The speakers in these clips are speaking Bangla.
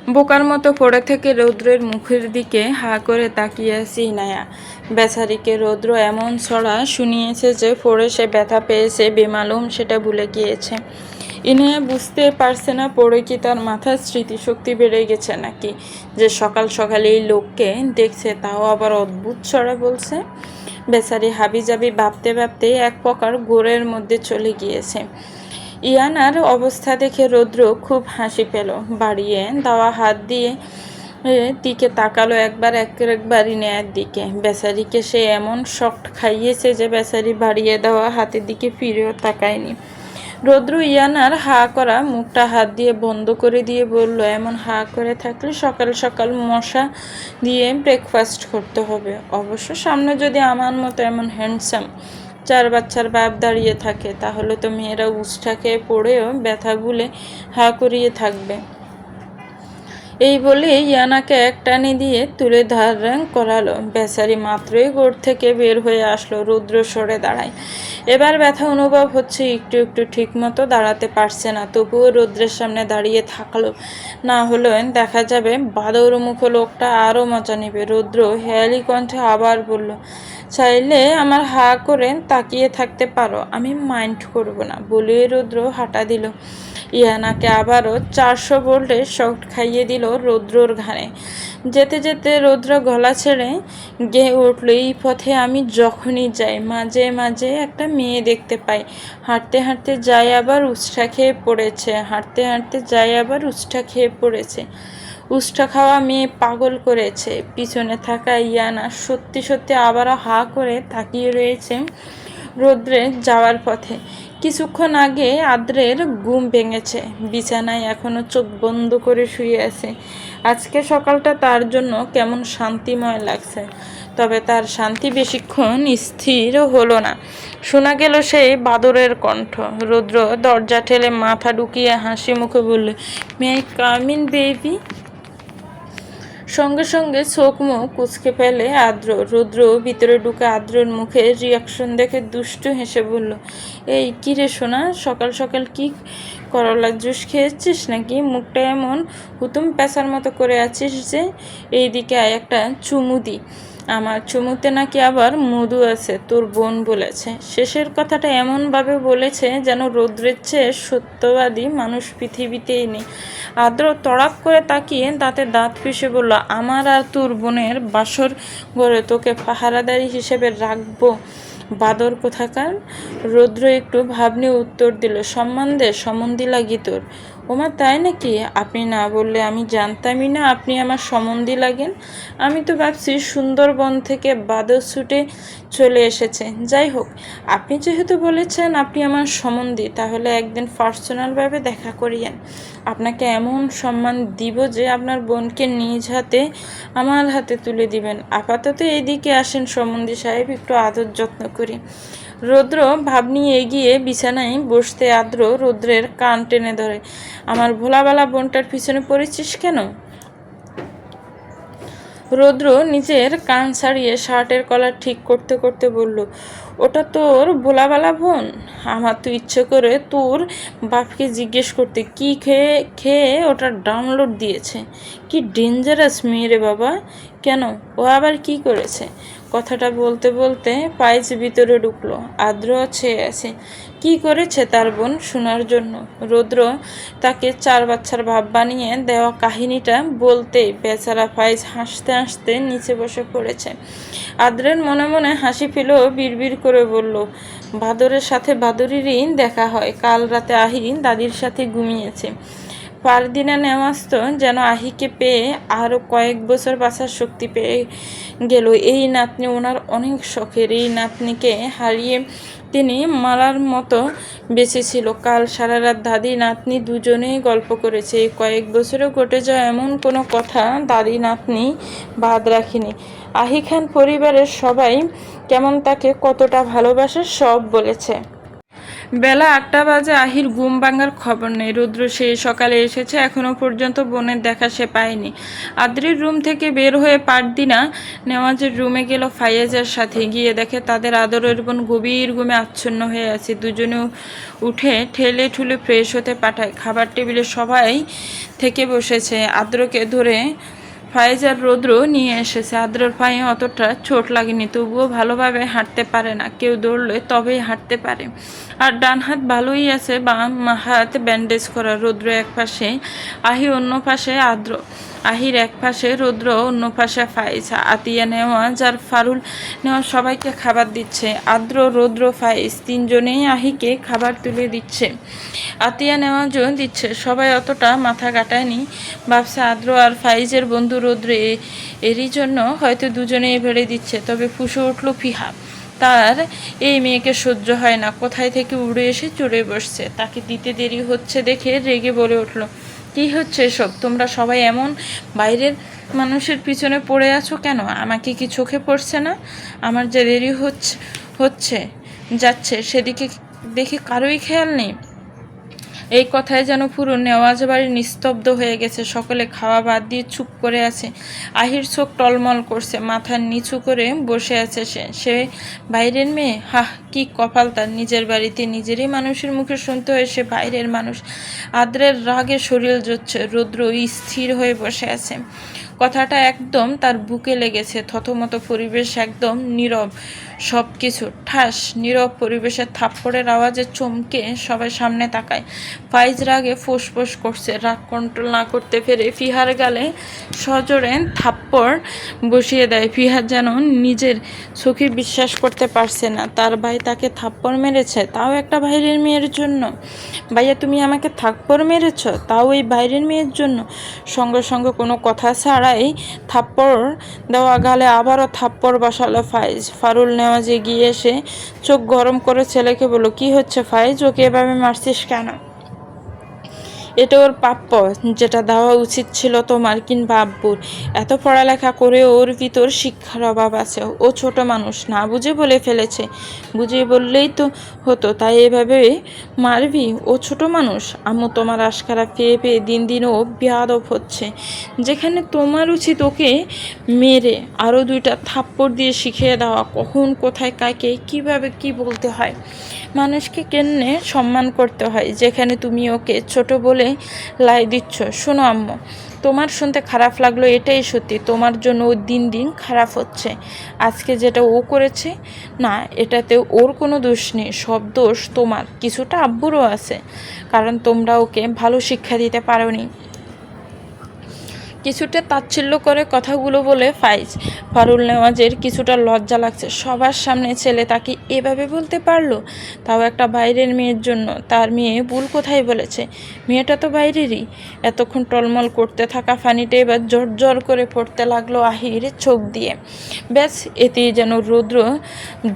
বোকার মতো পড়ে থেকে রৌদ্রের মুখের দিকে হা করে তাকিয়ে আছে ইনায়া। বেচারিকে রৌদ্র এমন ছড়া শুনিয়েছে যে পড়ে সে ব্যথা পেয়েছে বেমালুম সেটা ভুলে গিয়েছে। ইনায়া বুঝতে পারছে না পড়ে কি তার মাথার স্মৃতিশক্তি বেড়ে গেছে নাকি যে সকাল সকালে এই লোককে দেখছে তাও আবার অদ্ভুত ছড়া বলছে। বেচারি হাবিজাবি ভাবতে ভাবতে এক প্রকার ঘোরের মধ্যে চলে গিয়েছে। ইয়ানার অবস্থা দেখে রৌদ্র খুব হাসি পেল। বাড়িয়ে দেওয়া হাত দিয়ে দিকে তাকালো একবার ইনায়ার দিকে। বেচারিকে সে এমন শক খাইয়েছে যে বেচারি বাড়িয়ে দেওয়া হাতের দিকে ফিরেও তাকায়নি। রৌদ্র ইয়ানার হা করা মুখটা হাত দিয়ে বন্ধ করে দিয়ে বলল, এমন হা করে থাকলে সকাল সকাল মশা দিয়ে ব্রেকফাস্ট করতে হবে। অবশ্য সামনে যদি আমার মতো এমন হ্যান্ডসাম 4 বাচ্চার বাপ দাঁড়িয়ে থাকে তাহলে তো মেয়েরা উষ্টা খেয়ে পড়েও ব্যথা ভুলে হা করিয়ে থাকবে। এই বলে ইয়ানাকে এক টানি দিয়ে তুলে ধারণ করালো। বেচারি মাত্রই গোড় থেকে বের হয়ে আসলো। রৌদ্র সরে দাঁড়ায়। এবার ব্যথা অনুভব হচ্ছে, একটু একটু ঠিক মতো দাঁড়াতে পারছে না, তবুও রৌদ্রের সামনে দাঁড়িয়ে থাকলো। না হলে দেখা যাবে বাদর মুখ লোকটা আরও মজা নেবে। রৌদ্র হেয়ালি কণ্ঠে আবার বলল, চাইলে আমার হা করে তাকিয়ে থাকতে পারো, আমি মাইন্ড করব না। বলে রৌদ্র হাঁটা দিল। ইয়ানাকে আবারও 400 ভোল্টের শক খাইয়ে দিল রৌদ্রর ঘাড়ে। যেতে যেতে রৌদ্র গলা ছেড়ে গেয়ে উঠল, এই পথে আমি যখনই যাই মাঝে মাঝে একটা মেয়ে দেখতে পাই। হাঁটতে হাঁটতে যাই আবার উষ্টা খেয়ে পড়েছে, হাঁটতে হাঁটতে যাই আবার উষ্টা খেয়ে পড়েছে। উষ্টা খাওয়া মেয়ে পাগল করেছে। পিছনে থাকা ইয়ানা সত্যি সত্যি আবারও হা করে তাকিয়ে রয়েছে রৌদ্রের যাওয়ার পথে। কিছুক্ষণ আগে আদ্রের ঘুম ভেঙেছে, বিছানায় এখনো চোখ বন্ধ করে শুয়ে আছে। আজকে সকালটা তার জন্য কেমন শান্তিময় লাগছে। তবে তার শান্তি বেশিক্ষণ স্থির হলো না। শোনা গেল সেই বাদরের কণ্ঠ। রৌদ্র দরজা ঠেলে মাথা ঢুকিয়ে হাসি মুখে বলল, may I come in baby? সঙ্গে সঙ্গে চোখ মুখ কুঁচকে ফেলে আদ্র। রৌদ্র ভিতরে ঢুকে আদ্রর মুখে রিয়াকশন দেখে দুষ্টু হেসে বলল, এই কী রে সোনা, সকাল সকাল কি করলার জুস খেয়েছিস নাকি? মুখটা এমন হুতুম পেঁচার মতো করে আছিস যে। এইদিকে আয়, একটা চুমু দি। আমার চুমুতে নাকি আবার মধু আছে, তোর বোন বলেছে। শেষের কথাটা এমনভাবে বলেছে যেন রৌদ্রের চেয়ে সত্যবাদী মানুষ পৃথিবীতেই নেই। আদ্র তড়াক করে তাকিয়ে দাঁতে দাঁত পিষে বলল, আমার আর তোর বোনের বাসর ঘরে তোকে পাহারাদারি হিসেবে রাখবো, বাদর কোথাকার। রৌদ্র একটু ভাব নিয়ে উত্তর দিল, সম্বন্ধী লাগি তোর। ওমা তাই নাকি? আপনি না বললে আমি জানতামই না আপনি আমার সম্বন্ধী লাগেন। আমি তো ভাবছি সুন্দরবন থেকে বাদর ছুটে চলে এসেছে। যাই হোক, আপনি যেহেতু বলেছেন আপনি আমার সম্বন্ধী, তাহলে একদিন পার্সোনালভাবে দেখা করিয়েন। আপনাকে এমন সম্মান দিব যে আপনার বোনকে নিজ হাতে আমার হাতে তুলে দিবেন। আপাতত এইদিকে আসেন সম্বন্ধী সাহেব, একটু আদর যত্ন করি। রৌদ্র ভাব নিয়ে এগিয়ে বিছানায় বসতে আদ্র রৌদ্রের কান টেনে ধরে, আমার ভোলাবালা বোনটার পিছনে পড়েছিস কেন? রৌদ্র নিজের কান ছাড়িয়ে শার্টের কলার ঠিক করতে করতে বলল, ওটা তোর ভোলাবালা বোন? আমার তো ইচ্ছে করে তোর বাপকে জিজ্ঞেস করতে কি খেয়ে খেয়ে ওটা ডাউনলোড দিয়েছে। কি ডেঞ্জারাস মেয়ে রে বাবা। কেন, ও আবার কি করেছে? কথাটা বলতে বলতে পায়েস ভিতরে ঢুকলো। আদ্র ছেয়ে আছে। কি করেছে তার বোন শোনার জন্য রৌদ্র তাকে 4 বাচ্চার ভাব বানিয়ে দেওয়া কাহিনীটা বলতেই বেচারা ফাইজ হাসতে হাসতে নিচে বসে পড়েছে। আদ্রের মনে মনে হাসি পেলেও বিড়বিড় করে বলল, বাদরের সাথে বাদরেরই দেখা হয়। কাল রাতে আহি দাদির সাথে ঘুমিয়েছে। পারদিনা নেওয়াস্ত যেন আহিকে পেয়ে আরও কয়েক বছর বাঁচার শক্তি পেয়ে গেল। এই নাতনি ওনার অনেক শখের। এই নাতনিকে হারিয়ে তিনি মালার মতো বেঁচেছিল। কাল সারা রাত দাদি নাতনি দুজনেই গল্প করেছে। এই কয়েক বছরে ঘটে যাওয়া এমন কোনো কথা দাদি নাতনি বাদ রাখেনি। আহি খান পরিবারের সবাই কেমন তাকে কতটা ভালোবাসে সব বলেছে। বেলা 8টা বাজে। আহির ঘুম ভাঙার খবর নেই। রুদ্র সেই সকালে এসেছে, এখনো পর্যন্ত বোনের দেখা সে পায়নি। আদ্রির রুম থেকে বের হয়ে পারদিনা নেওয়াজের রুমে গেল ফাইয়াজের সাথে। গিয়ে দেখে তাদের আদরের বোন গভীর ঘুমে আচ্ছন্ন হয়ে আছে। দুজনে উঠে ঠেলে ঠুলে ফ্রেশ হতে পাঠায়। খাবার টেবিলে সবাই থেকে বসেছে। আদ্রকে ধরে ফাইজ আর রৌদ্র নিয়ে এসেছে। আদ্রর পায়ে অতটা চোট লাগেনি, তবুও ভালোভাবে হাঁটতে পারে না। কেউ দৌড়লে তবেই হাঁটতে পারে। আর ডান হাত ভালোই আছে, বাম হাত ব্যান্ডেজ করা। রৌদ্র এক পাশে, আহি অন্য পাশে আদ্র। আহির এক পাশে রৌদ্র, অন্য পাশে ফাইজ। আতিয়া নেওয়াজ আর ফারুল নেওয়াজ সবাইকে খাবার দিচ্ছে। আদ্র, রৌদ্র, ফাইজ তিনজনেই আহিকে খাবার তুলে দিচ্ছে। আতিয়া নেওয়াজও দিচ্ছে। সবাই অতটা মাথা কাটায়নি। ভাবছে আদ্র আর ফাইজের বন্ধু রৌদ্র, এরই জন্য হয়তো দুজনেই বেড়ে দিচ্ছে। তবে ফুঁসে উঠল ফিহা। তার এই মেয়েকে সহ্য হয় না। কোথায় থেকে উড়ে এসে চড়ে বসছে। তাকে দিতে দেরি হচ্ছে দেখে রেগে বলে উঠল, কি হচ্ছে এসব? তোমরা সবাই এমন বাইরের মানুষের পিছনে পড়ে আছো কেন? আমাকে কি চোখে পড়ছে না? আমার যে দেরি হচ্ছে যাচ্ছে সেদিকে দেখে কারোই খেয়াল নেই। এই কথায় যেন পুরো নেওয়াজ বাড়ি নিস্তব্ধ হয়ে গেছে। সকলে খাওয়া বাদ দিয়ে চুপ করে আছে। আহির চোখ টলমল করছে, মাথা নিচু করে বসে আছে সে বাইরের মেয়ে। হাহ, কি কপাল তার! নিজের বাড়িতে নিজেরই মানুষের মুখে শুনতে হয় সে বাইরের মানুষ। আদ্রের রাগে শরীর জ্বলছে। রৌদ্র স্থির হয়ে বসে আছে। কথাটা একদম তার বুকে লেগেছে। থতমত পরিবেশ, একদম নীরব সব কিছু। ঠাস নীরব পরিবেশের থাপ্পড়ের আওয়াজে চমকে সবাই সামনে তাকায়। ফাইজ রাগে ফোঁস করছে। রাগ কন্ট্রোল না করতে পেরে ফিহার গালে সজোরে থাপ্পড় বসিয়ে দেয়। ফিহার যেন নিজের চোখে বিশ্বাস করতে পারছে না। তার ভাই তাকে থাপ্পড় মেরেছে, তাও একটা বাইরের মেয়ের জন্য। ভাইয়া, তুমি আমাকে থাপ্পড় মেরেছ, তাও এই বাইরের মেয়ের জন্য? সঙ্গে সঙ্গে কোনো কথা ছাড়াই থাপ্পড় দেওয়া গালে আবারও থাপ্পড় বসালো ফাইজ। ফারুল নেওয়াজ এগিয়ে এসে চোখ গরম করে ছেলেকে বলল, কি হচ্ছে ফাইজ? ওকে এভাবে মারছিস কেন? এটা ওর প্রাপ্য, যেটা দেওয়া উচিত ছিল তোমার কিংবা আব্বুর। এত পড়ালেখা করে ওর ভিতর শিক্ষার অভাব আছে। ও ছোট মানুষ, না বুঝে বলে ফেলেছে। বুঝিয়ে বললেই তো হতো, তাই এভাবে মারবি? ও ছোট মানুষ। আম্মু, তোমার আশকারা পেয়ে পেয়ে দিন দিন ও বেয়াদব হচ্ছে। যেখানে তোমার উচিত ওকে মেরে আরও 2টা থাপ্পড় দিয়ে শিখিয়ে দেওয়া, কখন কোথায় কাকে কিভাবে কি বলতে হয়, মানুষকে কেমনে সম্মান করতে হয়। যেখানে তুমি ওকে ছোট বলে লাই দিচ্ছ। শোনো আম্মু, তোমার শুনতে খারাপ লাগলো, এটাই সত্যি। তোমার জন্য ও দিন দিন খারাপ হচ্ছে। আজকে যেটা ও করেছে না, এটাতে ওর কোনো দোষ নেই। সব দোষ তোমার, কিছুটা আব্বুরও আছে, কারণ তোমরা ওকে ভালো শিক্ষা দিতে পারোনি। কিছুটা তাচ্ছিল্য করে কথাগুলো বলে ফারুল নেওয়াজের কিছুটা লজ্জা লাগছে। সবার সামনে ছেলে তাকে এভাবে বলতে পারলো, তাও একটা বাইরের মেয়ের জন্য। তার মেয়ে ভুল কোথায় বলেছে? মেয়েটা তো বাইরেরই। এতক্ষণ টলমল করতে থাকা পানিটা এবার জোর করে পড়তে লাগলো আহির চোখ দিয়ে। ব্যাস, এতেই যেন রৌদ্র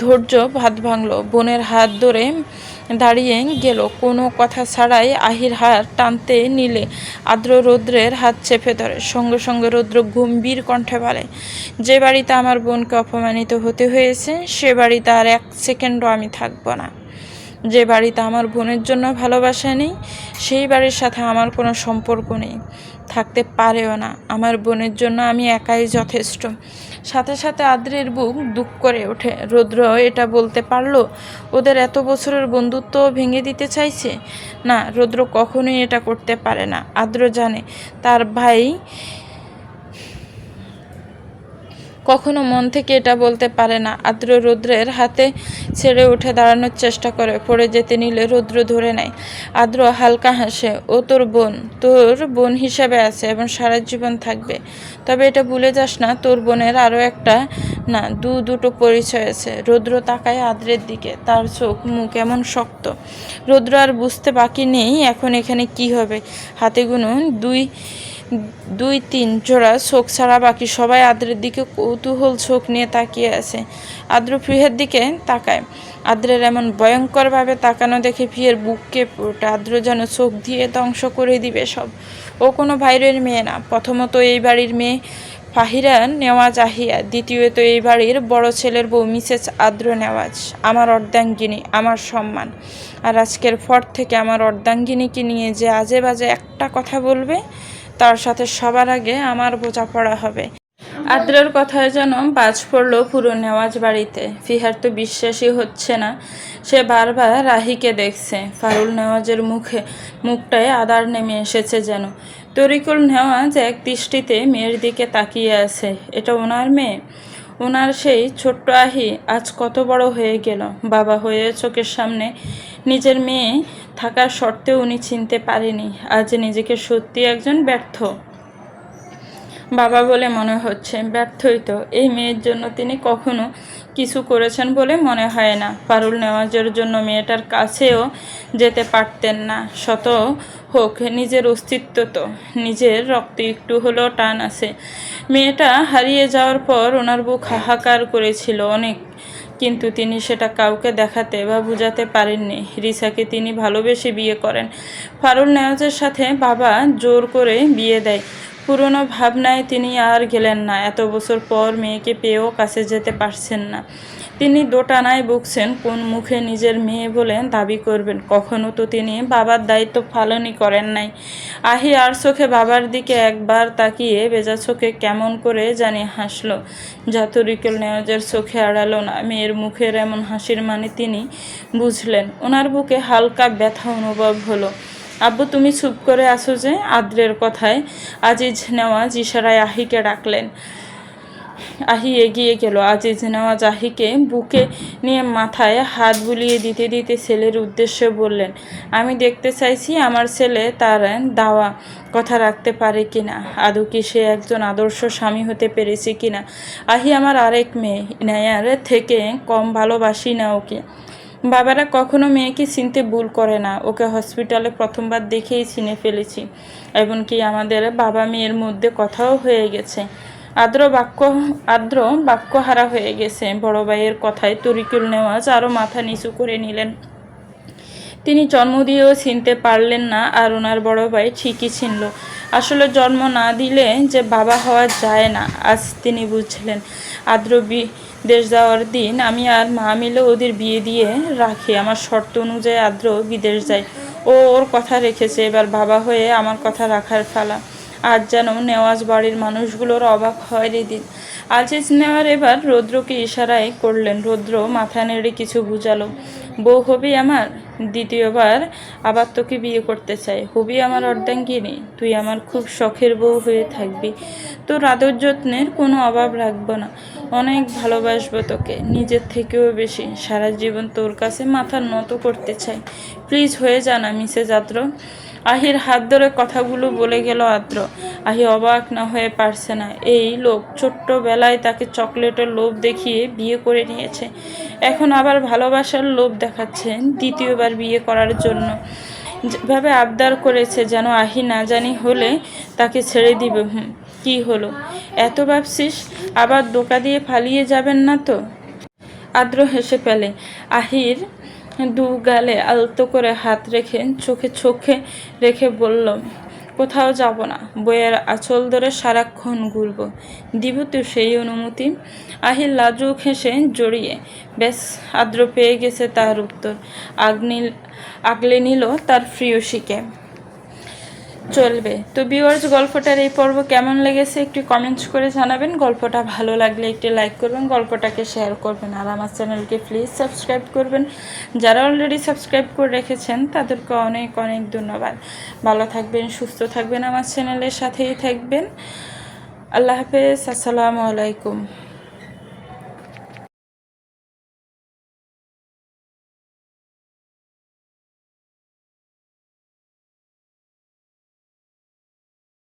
ধৈর্য ভাত ভাঙলো। বোনের হাত ধরে দাঁড়িয়ে গেল। কোনো কথা ছাড়াই আহির হাত টানতে নিলে আদ্র রৌদ্রের হাত চেপে ধরে। সঙ্গে সঙ্গে রৌদ্র গম্ভীর কণ্ঠে বলে, যে বাড়িতে আমার বোনকে অপমানিত হতে হয়েছে সে বাড়িতে আর 1 সেকেন্ডও আমি থাকবো না। যে বাড়িতে আমার বোনের জন্য ভালোবাসা নেই সেই বাড়ির সাথে আমার কোনো সম্পর্ক নেই, থাকতে পারেও না। আমার বোনের জন্য আমি একাই যথেষ্ট। সাথে সাথে আদ্রের বুক দুঃখ করে ওঠে। রৌদ্র এটা বলতে পারলো ওদের এত বছরের বন্ধুত্ব ভেঙে দিতে চাইছে? না, রৌদ্র কখনোই এটা করতে পারে না। আদ্র জানে তার ভাই কখনো মন থেকে এটা বলতে পারে না। আদ্র রৌদ্রের হাতে ছেড়ে উঠে দাঁড়ানোর চেষ্টা করে। পড়ে যেতে নিলে রৌদ্র ধরে নেয়। আদ্র হালকা হাসে, ও তোর বোন হিসেবে আছে এবং সারা জীবন থাকবে। তবে এটা ভুলে যাস না, তোর বোনের আরও একটা না, দুটো পরিচয় আছে। রৌদ্র তাকায় আদ্রের দিকে। তার চোখ মুখ এমন শক্ত। রৌদ্র আর বুঝতে বাকি নেই এখন এখানে কি হবে। হাতে গুনুন 2-3 জোড়া চোখ ছাড়া বাকি সবাই আদ্রের দিকে কৌতূহল চোখ নিয়ে তাকিয়ে আছে। আদ্র ফিহের দিকে তাকায়। আদ্রের এমন ভয়ঙ্করভাবে তাকানো দেখে ফিহের বুক কেঁপে ওঠে। আদ্র যেন চোখ দিয়ে ধ্বংস করে দিবে সব। ও কোনো বাইরের মেয়ে না। প্রথমত এই বাড়ির মেয়ে, ফাহিরা নেওয়াজ আহিয়া, দ্বিতীয়ত এই বাড়ির বড় ছেলের বউ মিসেস আদ্র নেওয়াজ, আমার অর্ধাঙ্গিনী, আমার সম্মান। আর আজকের পর থেকে আমার অর্ধাঙ্গিনীকে নিয়ে যে আজে বাজে একটা কথা বলবে, তার সাথে সবার আগে আমার বোঝাপড়া হবে। আদ্রের কথায় যেন বাজ পড়ল পুরো নেওয়াজ বাড়িতে। ফিহার তো বিশ্বাসই হচ্ছে না, সে বারবার রাহিকে দেখছে। ফারুল নেওয়াজের মুখটায় আদার নেমে এসেছে যেন। তরিকুল নেওয়াজ এক দৃষ্টিতে মেয়ের দিকে তাকিয়ে আছে। এটা ওনার মেয়ে, ওনার সেই ছোট্ট আহি আজ কত বড় হয়ে গেল। বাবা হয়ে চোখের সামনে নিজের মেয়ে থাকার সত্ত্বেও উনি চিনতে পারেনি। আজ নিজেকে সত্যি একজন ব্যর্থ বাবা বলে মনে হচ্ছে। ব্যর্থই তো। এই মেয়ের জন্য তিনি কখনো কিছু করেছেন বলে মনে হয় না। পারুল নেওয়াজের জন্য মেয়েটার কাছেও যেতে পারতেন না। শত হোক নিজের অস্তিত্ব তো, নিজের রক্তে একটু হলেও টান আছে। মেয়েটা হারিয়ে যাওয়ার পর ওনার বুক হাহাকার করেছিল অনেক, কিন্তু তিনি সেটা কাউকে দেখাতে বা বোঝাতে পারেননি। রিসাকে তিনি ভালোবেসে বিয়ে করেন। ফারুল নেওয়াজের সাথে বাবা জোর করে বিয়ে দেয়। পুরনো ভাবনায় তিনি আর গেলেন না। এত বছর পর মেয়েকে পেয়েও কাছে যেতে পারছেন না। তিনি দোটানায় ভুগছেন, কোন মুখে নিজের মেয়ে বলে দাবি করবেন। কখনো তো তিনি বাবার দায়িত্ব পালনই করেন নাই। আহি আর চোখে বাবার দিকে একবার তাকিয়ে বেজা চোখে কেমন করে জানি হাসল, যা তরিকুল নেওয়াজের চোখে আড়ালো না। মেয়ের মুখের এমন হাসির মানে তিনি বুঝলেন। ওনার বুকে হালকা ব্যথা অনুভব হলো। আব্বু, তুমি চুপ করে আছো যে? আদ্রের কথায় আজিজ নেওয়াজ ইশারায় আহিকে ডাকলেন। আহি এগিয়ে গেল। আজিজ নেওয়াজ আহিকে বুকে নিয়ে মাথায় হাত বুলিয়ে দিতে দিতে ছেলের উদ্দেশ্যে বললেন, আমি দেখতে চাইছি আমার ছেলে তার দেওয়া কথা রাখতে পারে কিনা, আদৌ কি সে একজন আদর্শ স্বামী হতে পেরেছে কিনা। আহি আমার আরেক মেয়ে, ইনায়ার থেকে কম ভালোবাসি না ওকে। বাবারা কখনো মেয়েকে চিনতে ভুল করে না। ওকে হসপিটালে প্রথমবার দেখেই চিনে ফেলেছি। এমনকি আমাদের বাবা মেয়ের মধ্যে কথাও হয়ে গেছে। আদ্র বাক্যহারা হয়ে গেছে। বড় ভাইয়ের কথায় তরিকুল নেওয়াজ আরও মাথা নিচু করে নিলেন। তিনি জন্ম দিয়েও চিনতে পারলেন না, আর ওনার বড় ভাই ঠিকই চিনল। আসলে জন্ম না দিলে যে বাবা হওয়া যায় না, আজ তিনি বুঝলেন। আদ্র বিদেশ যাওয়ার দিন আমি আর মা মিলে ওদের বিয়ে দিয়ে রাখি। আমার শর্ত অনুযায়ী আদ্র বিদেশ যায়। ওর কথা রেখেছে, এবার বাবা হয়ে আমার কথা রাখার ফালা। আজ যেন নেওয়াজ বাড়ির মানুষগুলোর অবাক হয় দিন। আজিজ নেওয়ার এবার রৌদ্রকে ইশারায় করলেন। রৌদ্র মাথা নেড়ে কিছু বুঝালো। বউ হবি আমার? দ্বিতীয়বার আবার তোকে বিয়ে করতে চাই। হবি আমার অর্ধাঙ্গিনী, তুই আমার খুব শখের বউ হয়ে থাকবি। তোর আদর যত্নের কোনো অভাব রাখবো না। অনেক ভালোবাসবো তোকে, নিজের থেকেও বেশি। সারা জীবন তোর কাছে মাথা নত করতে চাই। প্লিজ হয়ে যা না মিসেস আদ্র। আহির হাত ধরে কথাগুলো বলে গেল আদ্র। আহি অবাক না হয়ে পারছে না। এই লোক ছোট্টবেলায় তাকে চকলেটের লোভ দেখিয়ে বিয়ে করে নিয়েছে, এখন আবার ভালোবাসার লোভ দেখাচ্ছে দ্বিতীয়বার বিয়ে করার জন্য। যেভাবে আবদার করেছে যেন আহি না জানি হলে তাকে ছেড়ে দিবে। কি হলো? এত ভাবছিস? আবার ধোঁকা দিয়ে পালিয়ে যাবেন না তো? আদ্র হেসে ফেলে। আহির দু গালে আলতো করে হাত রেখে চোখে রেখে বলল, কোথাও যাব না, বইয়ের আঁচল ধরে সারাক্ষণ ঘুরব। দিব তো সেই অনুমতি? আহির লাজুক হেসে জড়িয়ে। ব্যাস, আদ্র পেয়ে গেছে তার উত্তর। আগলে নিল তার প্রিয়সীকে। চলবে তো ভিউয়ার্স, গল্পটার এই পর্ব কেমন লেগেছে একটু কমেন্টস করে জানাবেন। গল্পটা ভালো লাগলে একটি লাইক করবেন, গল্পটাকে শেয়ার করবেন, আর আমার চ্যানেলকে প্লিজ সাবস্ক্রাইব করবেন। যারা অলরেডি সাবস্ক্রাইব করে রেখেছেন তাদেরকে অনেক অনেক ধন্যবাদ। ভালো থাকবেন, সুস্থ থাকবেন, আমার চ্যানেলের সাথেই থাকবেন। আল্লাহ হাফেজ, আসসালামু আলাইকুম।